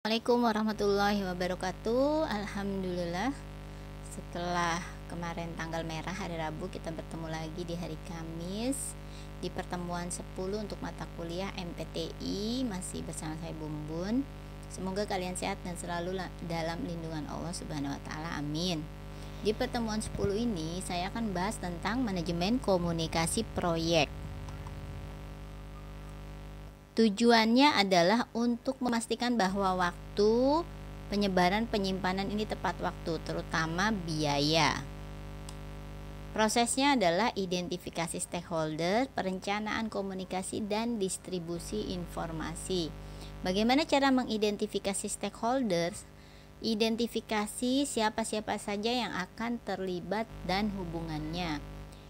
Assalamualaikum warahmatullahi wabarakatuh. Alhamdulillah, setelah kemarin tanggal merah hari Rabu, kita bertemu lagi di hari Kamis di pertemuan 10 untuk mata kuliah MPTI. Masih bersama saya Bumbun. Semoga kalian sehat dan selalu dalam lindungan Allah Subhanahu wa taala. Amin. Di pertemuan 10 ini saya akan bahas tentang manajemen komunikasi proyek. Tujuannya adalah untuk memastikan bahwa waktu penyebaran penyimpanan ini tepat waktu, terutama biaya. Prosesnya adalah identifikasi stakeholder, perencanaan komunikasi, dan distribusi informasi. Bagaimana cara mengidentifikasi stakeholders? Identifikasi siapa-siapa saja yang akan terlibat dan hubungannya.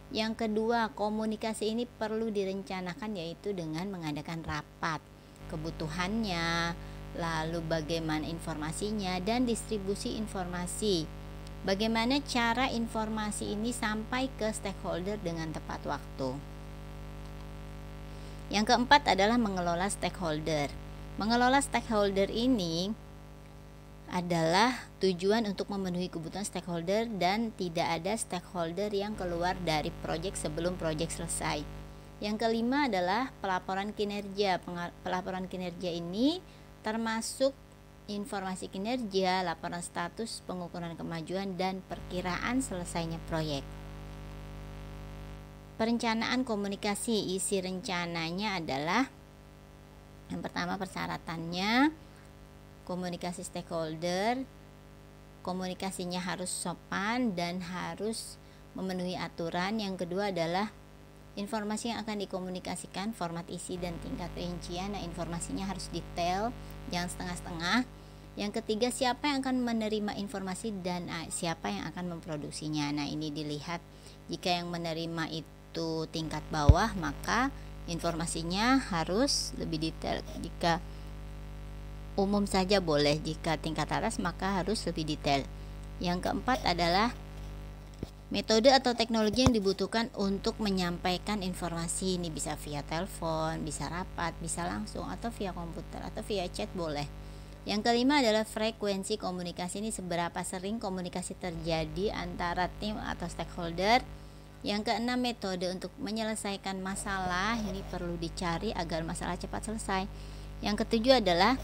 Yang kedua, komunikasi ini perlu direncanakan, yaitu dengan mengadakan rapat, kebutuhannya, lalu bagaimana informasinya, dan distribusi informasi. Bagaimana cara informasi ini sampai ke stakeholder dengan tepat waktu. Yang keempat adalah mengelola stakeholder. Mengelola stakeholder ini adalah tujuan untuk memenuhi kebutuhan stakeholder dan tidak ada stakeholder yang keluar dari proyek sebelum proyek selesai. Yang kelima adalah pelaporan kinerja. Pelaporan kinerja ini termasuk informasi kinerja, laporan status, pengukuran kemajuan, dan perkiraan selesainya proyek. Perencanaan komunikasi, isi rencananya adalah yang pertama persyaratannya, komunikasi stakeholder, komunikasinya harus sopan dan harus memenuhi aturan. Yang kedua adalah informasi yang akan dikomunikasikan, format isi dan tingkat rincian. Nah, informasinya harus detail, jangan setengah-setengah. Yang ketiga, siapa yang akan menerima informasi dan siapa yang akan memproduksinya. Nah, ini dilihat, jika yang menerima itu tingkat bawah, maka informasinya harus lebih detail. Jika umum saja boleh, jika tingkat atas maka harus lebih detail. Yang keempat adalah metode atau teknologi yang dibutuhkan untuk menyampaikan informasi. Ini bisa via telepon, bisa rapat, bisa langsung, atau via komputer, atau via chat boleh. Yang kelima adalah frekuensi komunikasi. Ini seberapa sering komunikasi terjadi antara tim atau stakeholder. Yang keenam, metode untuk menyelesaikan masalah. Ini perlu dicari agar masalah cepat selesai. Yang ketujuh adalah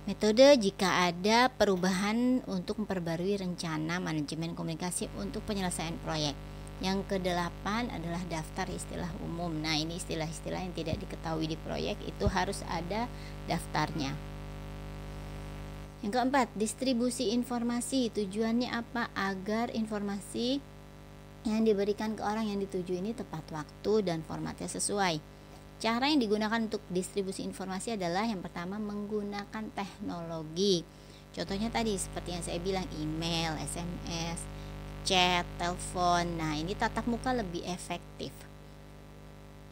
metode jika ada perubahan untuk memperbarui rencana manajemen komunikasi untuk penyelesaian proyek. Yang kedelapan adalah daftar istilah umum. Nah, ini istilah-istilah yang tidak diketahui di proyek itu harus ada daftarnya. Yang keempat, distribusi informasi. Tujuannya apa? Agar informasi yang diberikan ke orang yang dituju ini tepat waktu dan formatnya sesuai. Cara yang digunakan untuk distribusi informasi adalah yang pertama menggunakan teknologi. Contohnya tadi seperti yang saya bilang, email, SMS, chat, telepon. Nah, ini tatap muka lebih efektif.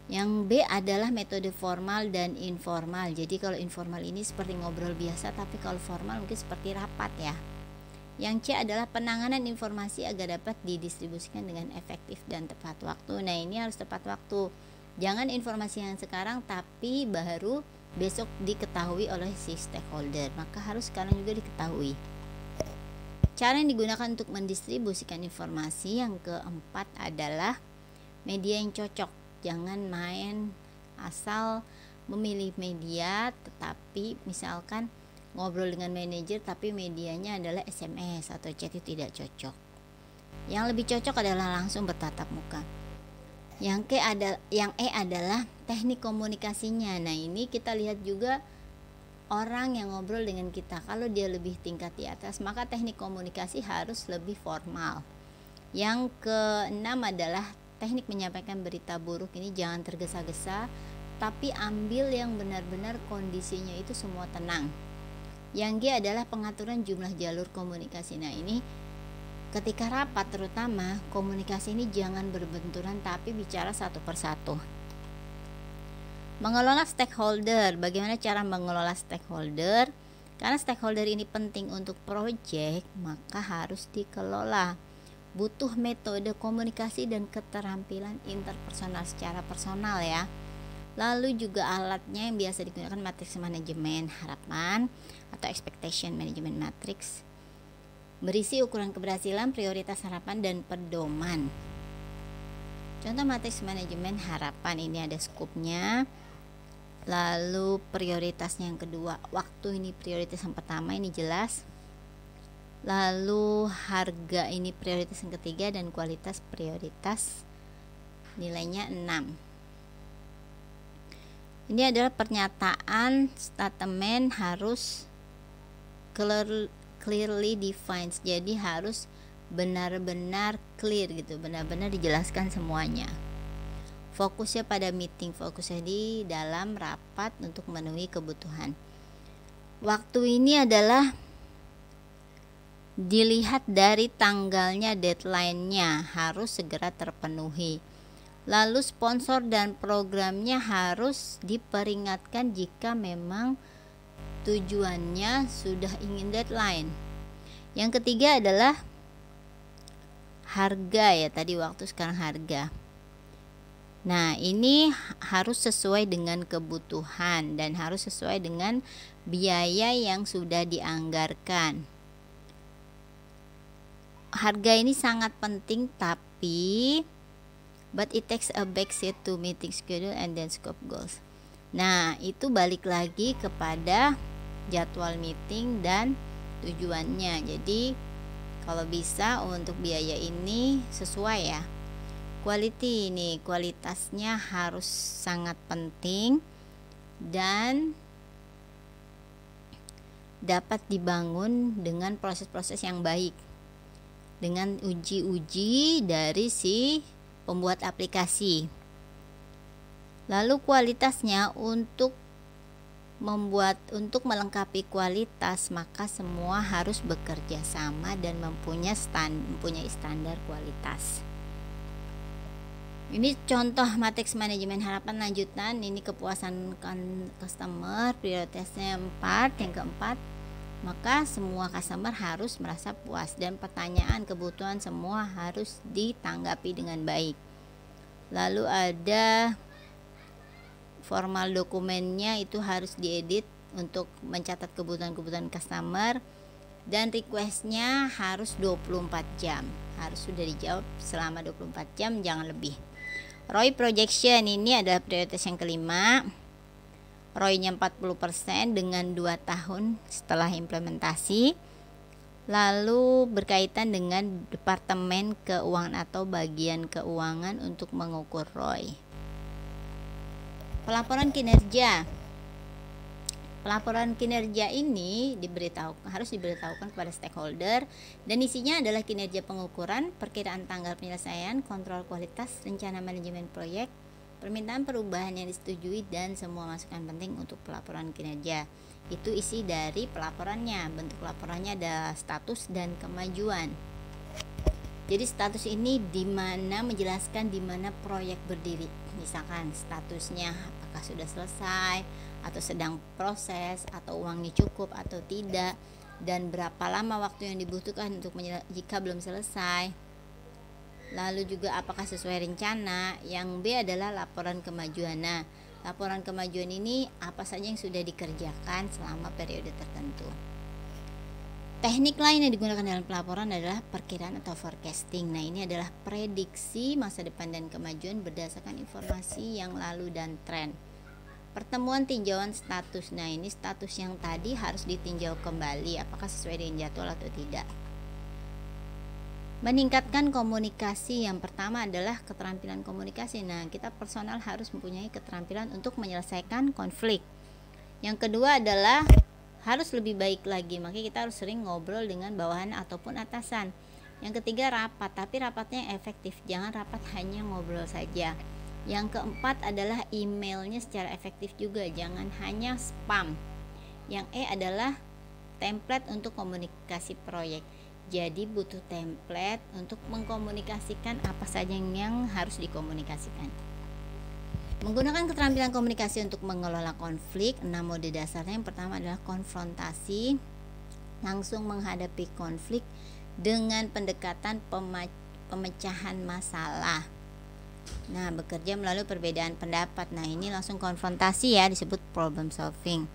Yang B adalah metode formal dan informal. Jadi kalau informal ini seperti ngobrol biasa, tapi kalau formal mungkin seperti rapat ya. Yang C adalah penanganan informasi agar dapat didistribusikan dengan efektif dan tepat waktu. Nah, ini harus tepat waktu. Jangan informasi yang sekarang tapi baru besok diketahui oleh si stakeholder, maka harus sekarang juga diketahui. Cara yang digunakan untuk mendistribusikan informasi yang keempat adalah media yang cocok. Jangan main asal memilih media, tetapi misalkan ngobrol dengan manajer tapi medianya adalah SMS atau chat, itu tidak cocok. Yang lebih cocok adalah langsung bertatap muka. Yang E adalah teknik komunikasinya. Nah, ini kita lihat juga orang yang ngobrol dengan kita. Kalau dia lebih tingkat di atas, maka teknik komunikasi harus lebih formal. Yang keenam adalah teknik menyampaikan berita buruk. Ini jangan tergesa-gesa, tapi ambil yang benar-benar kondisinya itu semua tenang. Yang G adalah pengaturan jumlah jalur komunikasi. Nah, ini ketika rapat terutama, komunikasi ini jangan berbenturan tapi bicara satu persatu. Mengelola stakeholder. Bagaimana cara mengelola stakeholder? Karena stakeholder ini penting untuk proyek, maka harus dikelola. Butuh metode komunikasi dan keterampilan interpersonal secara personal ya. Lalu juga alatnya yang biasa digunakan matriks manajemen harapan atau expectation management matrix, berisi ukuran keberhasilan, prioritas harapan, dan pedoman. Contoh matriks manajemen harapan ini ada skupnya. Lalu prioritasnya yang kedua, waktu ini prioritas yang pertama, ini jelas. Lalu harga ini prioritas yang ketiga, dan kualitas prioritas nilainya 6. Ini adalah pernyataan statement harus clearly defined. Jadi harus benar-benar clear gitu, benar-benar dijelaskan semuanya. Fokusnya pada meeting, fokusnya di dalam rapat untuk memenuhi kebutuhan. Waktu ini adalah dilihat dari tanggalnya, deadline-nya harus segera terpenuhi. Lalu sponsor dan programnya harus diperingatkan jika memang tujuannya sudah ingin deadline. Yang ketiga adalah harga ya, tadi waktu sekarang harga. Nah, ini harus sesuai dengan kebutuhan dan harus sesuai dengan biaya yang sudah dianggarkan. Harga ini sangat penting, tapi but it takes a backseat to meeting schedule and then scope goals. Nah, itu balik lagi kepada jadwal meeting dan tujuannya. Jadi kalau bisa untuk biaya ini sesuai ya. Quality ini, kualitasnya harus sangat penting dan dapat dibangun dengan proses-proses yang baik, dengan uji-uji dari si pembuat aplikasi. Lalu kualitasnya untuk melengkapi kualitas, maka semua harus bekerja sama dan mempunyai standar kualitas. Ini contoh matriks manajemen harapan lanjutan. Ini kepuasan customer, prioritasnya 4. Yang keempat, maka semua customer harus merasa puas dan pertanyaan kebutuhan semua harus ditanggapi dengan baik. Lalu ada formal dokumennya, itu harus diedit untuk mencatat kebutuhan-kebutuhan customer, dan requestnya harus 24 jam, harus sudah dijawab selama 24 jam, jangan lebih. ROI projection ini adalah prioritas yang kelima. ROI-nya 40% dengan 2 tahun setelah implementasi. Lalu berkaitan dengan departemen keuangan atau bagian keuangan untuk mengukur ROI. Pelaporan kinerja. Pelaporan kinerja ini harus diberitahukan kepada stakeholder, dan isinya adalah kinerja pengukuran, perkiraan tanggal penyelesaian, kontrol kualitas, rencana manajemen proyek, permintaan perubahan yang disetujui, dan semua masukan penting untuk pelaporan kinerja. Itu isi dari pelaporannya. Bentuk laporannya ada status dan kemajuan. Jadi status ini menjelaskan di mana proyek berdiri. Misalkan statusnya apakah sudah selesai atau sedang proses, atau uangnya cukup atau tidak, dan berapa lama waktu yang dibutuhkan untuk jika belum selesai. Lalu juga apakah sesuai rencana. Yang B adalah laporan kemajuan. Nah, laporan kemajuan ini apa saja yang sudah dikerjakan selama periode tertentu. Teknik lain yang digunakan dalam pelaporan adalah perkiraan atau forecasting. Nah, ini adalah prediksi masa depan dan kemajuan berdasarkan informasi yang lalu dan tren. Pertemuan tinjauan status. Nah, ini status yang tadi harus ditinjau kembali apakah sesuai dengan jadwal atau tidak. Meningkatkan komunikasi. Yang pertama adalah keterampilan komunikasi. Nah, kita personal harus mempunyai keterampilan untuk menyelesaikan konflik. Yang kedua adalah harus lebih baik lagi, makanya kita harus sering ngobrol dengan bawahan ataupun atasan. Yang ketiga rapat, tapi rapatnya efektif, jangan rapat hanya ngobrol saja. Yang keempat adalah emailnya secara efektif juga, jangan hanya spam. Yang E adalah template untuk komunikasi proyek. Jadi butuh template untuk mengkomunikasikan apa saja yang harus dikomunikasikan. Menggunakan keterampilan komunikasi untuk mengelola konflik. 6 mode dasarnya. Yang pertama adalah konfrontasi, langsung menghadapi konflik dengan pendekatan pemecahan masalah. Nah, bekerja melalui perbedaan pendapat. Nah, ini langsung konfrontasi ya, disebut problem solving.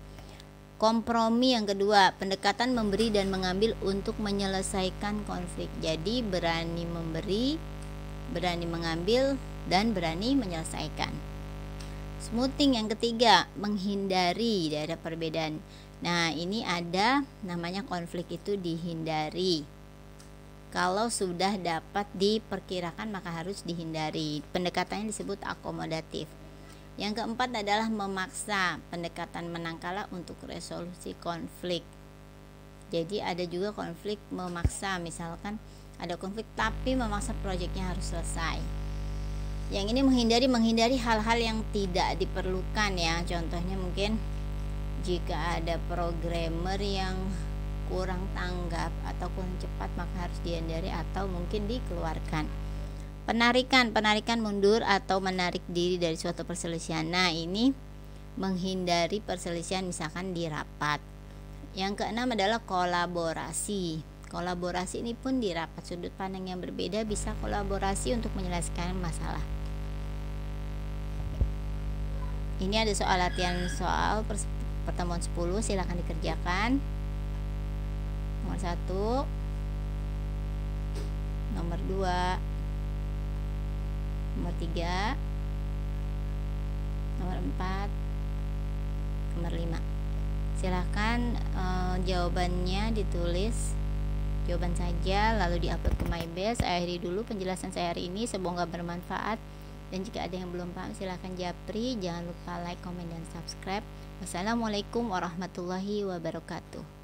Kompromi yang kedua, pendekatan memberi dan mengambil untuk menyelesaikan konflik. Jadi berani memberi, berani mengambil, dan berani menyelesaikan. Smoothing yang ketiga, menghindari daerah perbedaan. Nah, ini ada namanya konflik itu dihindari. Kalau sudah dapat diperkirakan maka harus dihindari. Pendekatannya disebut akomodatif. Yang keempat adalah memaksa, pendekatan menang kalah untuk resolusi konflik. Jadi ada juga konflik memaksa, misalkan ada konflik tapi memaksa proyeknya harus selesai. Yang ini menghindari hal-hal yang tidak diperlukan ya. Contohnya mungkin jika ada programmer yang kurang tanggap atau kurang cepat maka harus dihindari atau mungkin dikeluarkan. Penarikan mundur atau menarik diri dari suatu perselisihan. Nah, ini menghindari perselisihan misalkan di rapat. Yang keenam adalah kolaborasi. Kolaborasi ini pun di rapat sudut pandang yang berbeda bisa kolaborasi untuk menyelesaikan masalah. Ini ada soal latihan soal pertemuan 10, silakan dikerjakan. Nomor 1, nomor 2, nomor 3, nomor 4, nomor 5. Silahkan jawabannya ditulis, jawaban saja lalu diupload ke MyBase. Akhiri dulu penjelasan saya hari ini, semoga bermanfaat. Dan jika ada yang belum paham silahkan japri. Jangan lupa like, komen, dan subscribe. Wassalamualaikum warahmatullahi wabarakatuh.